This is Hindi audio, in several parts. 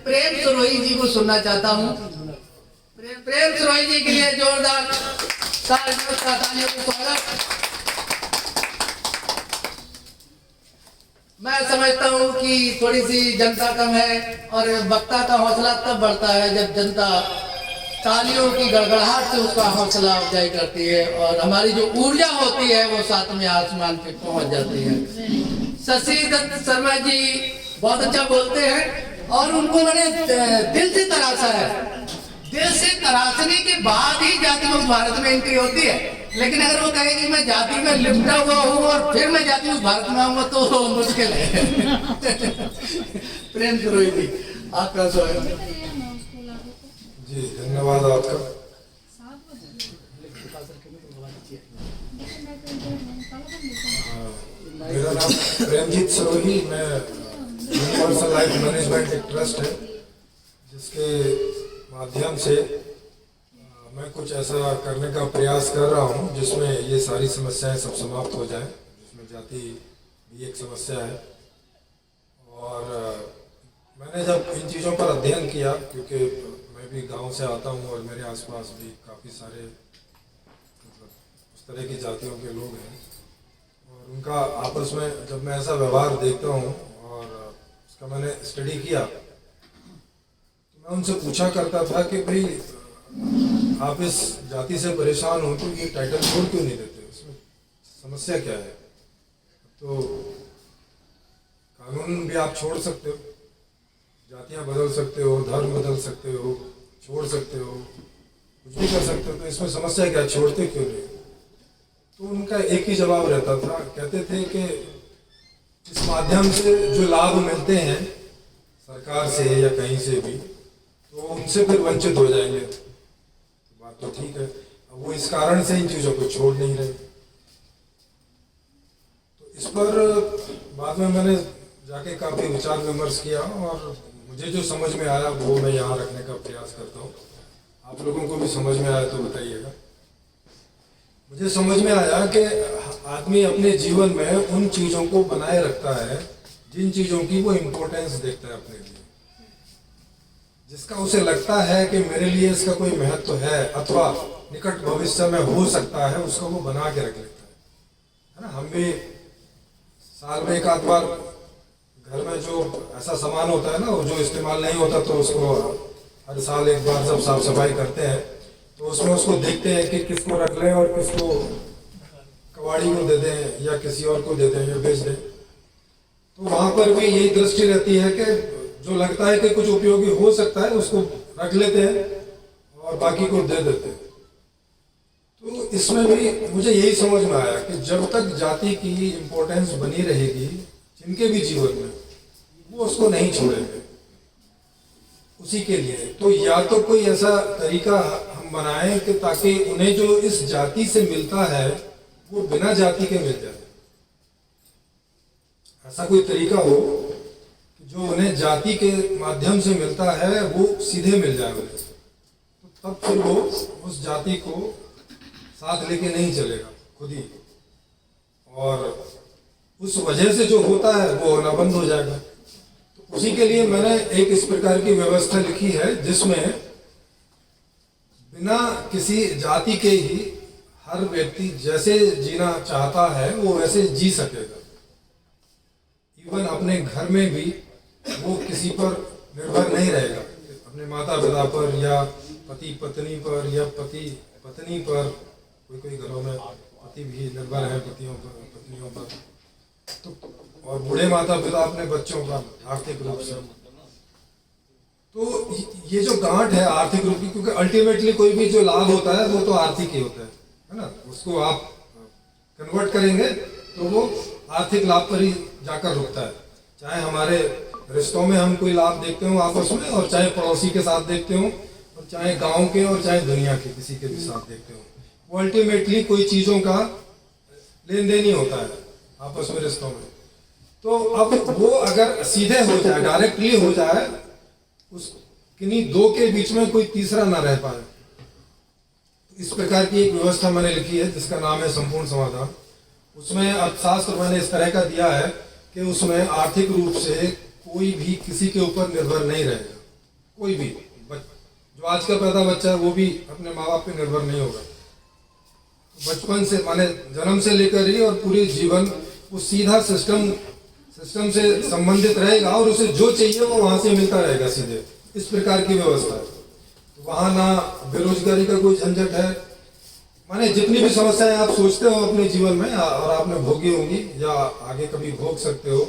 प्रेम सरोही जी को सुनना चाहता हूँ। प्रेम सरोही जी के लिए जोरदार तालियों का स्वागत। मैं समझता हूँ कि थोड़ी सी जनता कम है और वक्ता का हौसला तब बढ़ता है जब जनता तालियों की गड़गड़ाहट से उसका हौसला अफजाई करती है और हमारी जो ऊर्जा होती है वो सातवें आसमान पे पहुंच जाती है। शशि दत्त शर्मा जी बहुत अच्छा बोलते हैं और उनको मैंने दिल से तराशा है। दिल से तराशने के बाद ही जाति मुक्त भारत में एंट्री होती है। लेकिन अगर वो कहे कि मैं जाति में लिपटा हुआ हूँ और फिर मैं जाति मुक्त भारत में आऊंगा तो मुश्किल है। प्रेम सरोही जी आपका स्वागत। जी धन्यवाद आपका। मेरा नाम प्रेमजीत सरोही, मैं यूनिवर्सल लाइफ मैनेजमेंट एक ट्रस्ट है जिसके माध्यम से मैं कुछ ऐसा करने का प्रयास कर रहा हूँ जिसमें ये सारी समस्याएं सब समाप्त हो जाएं, जिसमें जाति भी एक समस्या है। और मैंने जब इन चीज़ों पर अध्ययन किया, क्योंकि मैं भी गांव से आता हूँ और मेरे आसपास भी काफ़ी सारे मतलब उस तरह की जातियों के लोग हैं और उनका आपस में जब मैं ऐसा व्यवहार देखता हूँ और उसका मैंने स्टडी किया तो मैं उनसे पूछा करता था कि भाई आप इस जाति से परेशान हो तो ये टाइटल छोड़ क्यों नहीं देते, उसमें समस्या क्या है। तो कानून भी आप छोड़ सकते हो, जातियां बदल सकते हो, धर्म बदल सकते हो, छोड़ सकते हो, कुछ भी कर सकते हो, तो इसमें समस्या क्या, छोड़ते क्यों नहीं। तो उनका एक ही जवाब रहता था, कहते थे कि इस माध्यम से जो लाभ मिलते हैं सरकार से या कहीं से भी तो उनसे फिर वंचित हो जाएंगे। तो बात तो ठीक है, अब वो इस कारण से इन चीज़ों को छोड़ नहीं रहे। तो इस पर बाद में मैंने जाके काफ़ी विचार विमर्श किया और मुझे जो समझ में आया वो मैं यहाँ रखने का प्रयास करता हूँ। आप लोगों को भी समझ में आया तो बताइएगा। मुझे समझ में आया कि आदमी अपने जीवन में उन चीज़ों को बनाए रखता है जिन चीज़ों की वो इम्पोर्टेंस देखता है अपने लिए, जिसका उसे लगता है कि मेरे लिए इसका कोई महत्व है अथवा निकट भविष्य में हो सकता है, उसको वो बना के रख लेता है ना। हम भी साल में एक आध बार घर में जो ऐसा सामान होता है ना जो इस्तेमाल नहीं होता तो उसको हर साल एक बार जब साफ सफाई करते हैं तो उसमें उसको देखते हैं कि किसको रख लें और किसको कबाड़ी को दे दें या किसी और को दे दें या बेच दें। तो वहाँ पर भी यही दृष्टि रहती है कि जो लगता है कि कुछ उपयोगी हो सकता है उसको रख लेते हैं और बाकी को दे देते हैं। तो इसमें भी मुझे यही समझ में आया कि जब तक जाति की इम्पोर्टेंस बनी रहेगी जिनके भी जीवन में, वो उसको नहीं छोड़ेंगे उसी के लिए। तो या तो कोई ऐसा तरीका हम बनाएं कि ताकि उन्हें जो इस जाति से मिलता है वो बिना जाति के मिल जाए। ऐसा कोई तरीका हो कि जो उन्हें जाति के माध्यम से मिलता है वो सीधे मिल जाए उन्हें, तो तब फिर वो उस जाति को साथ लेके नहीं चलेगा खुद ही, और उस वजह से जो होता है वो होना बंद हो जाएगा। तो उसी के लिए मैंने एक इस प्रकार की व्यवस्था लिखी है जिसमें बिना किसी जाति के ही हर व्यक्ति जैसे जीना चाहता है वो वैसे जी सकेगा। इवन अपने घर में भी वो किसी पर निर्भर नहीं रहेगा, अपने माता पिता पर या पति पत्नी पर या पति पत्नी पर। कोई घरों में पति भी निर्भर है पतियों पर, पत्नियों पर, तो और बूढ़े माता पिता अपने बच्चों पर आर्थिक रूप से। तो ये जो गांठ है आर्थिक रूप की, क्योंकि अल्टीमेटली कोई भी जो लाभ होता है वो तो आर्थिक ही होता है ना। उसको आप कन्वर्ट करेंगे तो वो आर्थिक लाभ पर ही जाकर रुकता है। चाहे हमारे रिश्तों में हम कोई लाभ देखते हो आपस में, और चाहे पड़ोसी के साथ देखते हो, और चाहे गांव के और चाहे दुनिया के किसी के भी साथ देखते हो, वो अल्टीमेटली कोई चीज़ों का लेन देन ही होता है आपस में रिश्तों में। तो अब वो अगर सीधे हो जाए, डायरेक्टली हो जाए, उस किन्हीं दो के बीच में कोई तीसरा ना रह पाए, इस प्रकार की एक व्यवस्था मैंने लिखी है जिसका नाम है संपूर्ण समाधान। उसमें अर्थशास्त्र मैंने इस तरह का दिया है कि उसमें आर्थिक रूप से कोई भी किसी के ऊपर निर्भर नहीं रहेगा। कोई भी जो आज का पैदा बच्चा है वो भी अपने माँ बाप पे निर्भर नहीं होगा। बचपन से माने जन्म से लेकर ही और पूरे जीवन वो सीधा सिस्टम से संबंधित रहेगा और उसे जो चाहिए वो वहां से मिलता रहेगा सीधे। इस प्रकार की व्यवस्था है। तो वहां ना बेरोजगारी का कोई झंझट है, माने जितनी भी समस्याएं आप सोचते हो अपने जीवन में और आपने भोगी होंगी या आगे कभी भोग सकते हो,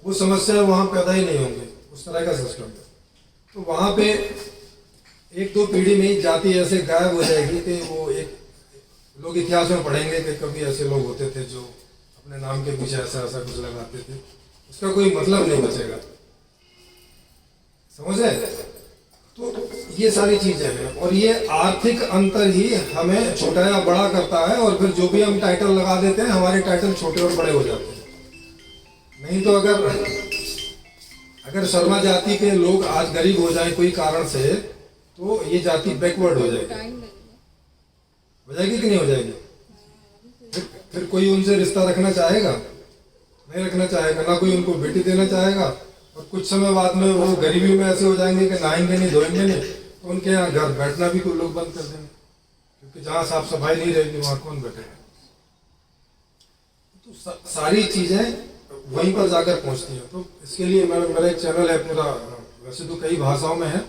वो समस्याएं वहां पैदा ही नहीं होंगी। उस तरह का सिस्टम है। तो वहां पे एक दो पीढ़ी में ही जाति ऐसे गायब हो जाएगी कि वो एक लोग इतिहास में पढ़ेंगे कि कभी ऐसे लोग होते थे जो अपने नाम के पीछे ऐसा ऐसा कुछ लगाते थे, उसका कोई मतलब नहीं बचेगा। समझ रहे? तो ये सारी चीजें हैं और ये आर्थिक अंतर ही हमें छोटा या बड़ा करता है और फिर जो भी हम टाइटल लगा देते हैं हमारे टाइटल छोटे और बड़े हो जाते हैं। नहीं तो अगर शर्मा जाति के लोग आज गरीब हो जाए कोई कारण से तो ये जाति बैकवर्ड हो जाएगी। हो जाएगी कि नहीं हो जाएगी? फिर कोई उनसे रिश्ता रखना चाहेगा? नहीं रखना चाहेगा। ना कोई उनको बेटी देना चाहेगा और कुछ समय बाद में वो गरीबी में ऐसे हो जाएंगे कि नहाएंगे नहीं धोएंगे नहीं, तो उनके यहाँ घर बैठना भी कोई लोग बंद कर देंगे, क्योंकि जहाँ साफ सफाई नहीं रहेगी वहाँ कौन बैठेगा। तो सारी चीजें वहीं पर जाकर पहुंचती हैं। तो इसके लिए मेरा एक चैनल है पूरा, वैसे तो कई भाषाओं में है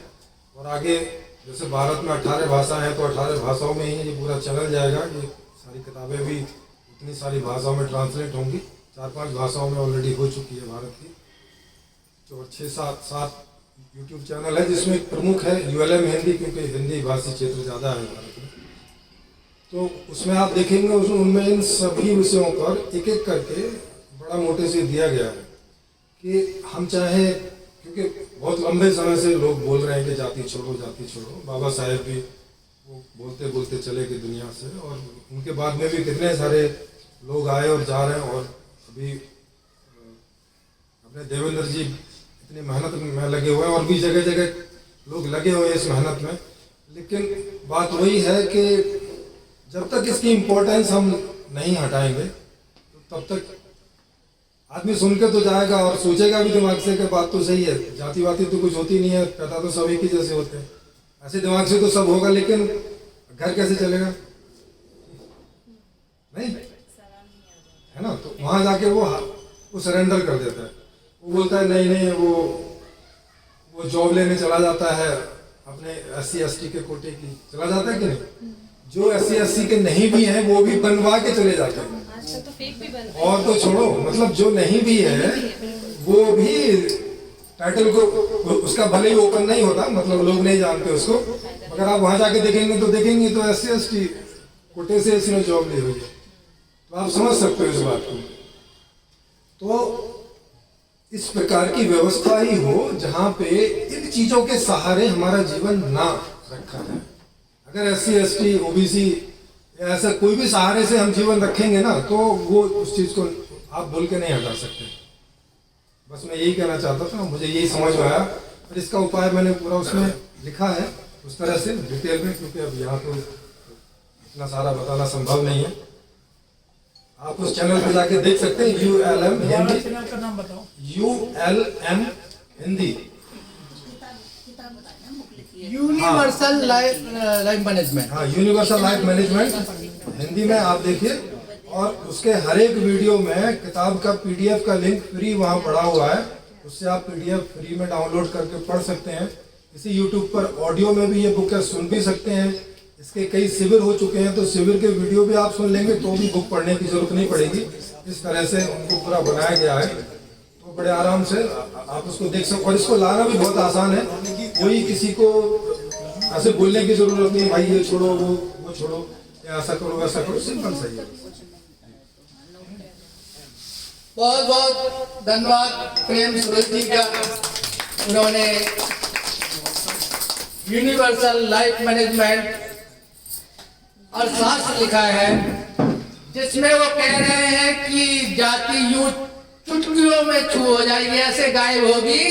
और आगे जैसे भारत में 18 भाषा है तो 18 भाषाओं में ही ये पूरा चैनल जाएगा। ये सारी किताबें भी इतनी सारी भाषाओं में ट्रांसलेट होंगी। 4-5 भाषाओं में ऑलरेडी हो चुकी है भारत की। तो 6-7 यूट्यूब चैनल है जिसमें एक प्रमुख है ULM हिंदी, क्योंकि हिंदी भाषी क्षेत्र ज़्यादा है भारत में। तो उसमें आप देखेंगे उनमें इन सभी विषयों पर एक एक करके बड़ा मोटे से दिया गया है कि हम चाहे, क्योंकि बहुत लंबे समय से लोग बोल रहे हैं कि जाति छोड़ो जाति छोड़ो। बाबा साहेब भी वो बोलते बोलते चले गए दुनिया से और उनके बाद में भी कितने सारे लोग आए और जा रहे हैं। और अभी अपने देवेंद्र जी इतनी मेहनत में लगे हुए हैं और भी जगह जगह लोग लगे हुए हैं इस मेहनत में। लेकिन बात वही है कि जब तक इसकी इम्पोर्टेंस हम नहीं हटाएंगे तो तब तक आदमी सुन के तो जाएगा और सोचेगा भी दिमाग से कि बात तो सही है, जाति वाति तो कुछ होती नहीं है, पैदा तो सभी की जैसे होते हैं, ऐसे दिमाग से तो सब होगा, लेकिन घर कैसे चलेगा? नहीं है ना? तो वहां जाके वो सरेंडर कर देता है। वो बोलता है नहीं वो जॉब लेने चला जाता है अपने SC ST के कोटे की, चला जाता है कि नहीं? जो SC SC के नहीं भी हैं वो भी बनवा के चले जाते हैं। तो फेक भी बन और तो छोड़ो, मतलब जो नहीं भी है वो भी टाइटल को उसका भले ही ओपन नहीं होता, मतलब लोग नहीं जानते उसको, अगर आप वहां जाके देखेंगे तो तो SC ST कोटे से इसने जॉब ली हुई है। तो आप समझ सकते हो इस बात को। तो इस प्रकार की व्यवस्था ही हो जहां पे इन चीजों के सहारे हमारा जीवन ना रखा है। अगर SC ST OBC ऐसा कोई भी सहारे से हम जीवन रखेंगे ना तो वो उस चीज को आप बोल के नहीं हटा सकते। बस मैं यही कहना चाहता था, मुझे यही समझ में आया और इसका उपाय मैंने पूरा उसमें लिखा है उस तरह से डिटेल में, क्योंकि अब यहाँ तो इतना सारा बताना संभव नहीं है। आप उस चैनल पे जाके देख सकते हैं ULM हिंदी, चैनल का नाम बताओ। ULM Hindi, universal life management. हाँ, यूनिवर्सल लाइफ मैनेजमेंट हिंदी में आप देखिए। और उसके हर एक वीडियो में किताब का PDF का लिंक फ्री वहाँ पड़ा हुआ है, उससे आप PDF फ्री में डाउनलोड करके पढ़ सकते हैं। इसी YouTube पर ऑडियो में भी ये बुक है, सुन भी सकते हैं। इसके कई शिविर हो चुके हैं तो शिविर के वीडियो भी आप सुन लेंगे तो भी बुक पढ़ने की जरूरत नहीं पड़ेगी। इस तरह से उनको पूरा बनाया गया है, तो बड़े आराम से आप उसको देख सकते। और इसको लाना भी बहुत आसान है, कोई किसी को ऐसे बोलने की जरूरत नहीं, भाई ये छोड़ो वो छोड़ो, ऐसा करो वैसा करो, सिंपल सही है। बहुत बहुत धन्यवाद प्रेम सुरेश जी का। उन्होंने यूनिवर्सल लाइफ मैनेजमेंट और शास्त्र लिखा है जिसमें वो कह रहे हैं कि जाति यूं चुटकियों में छू हो जाएगी, ऐसे गायब होगी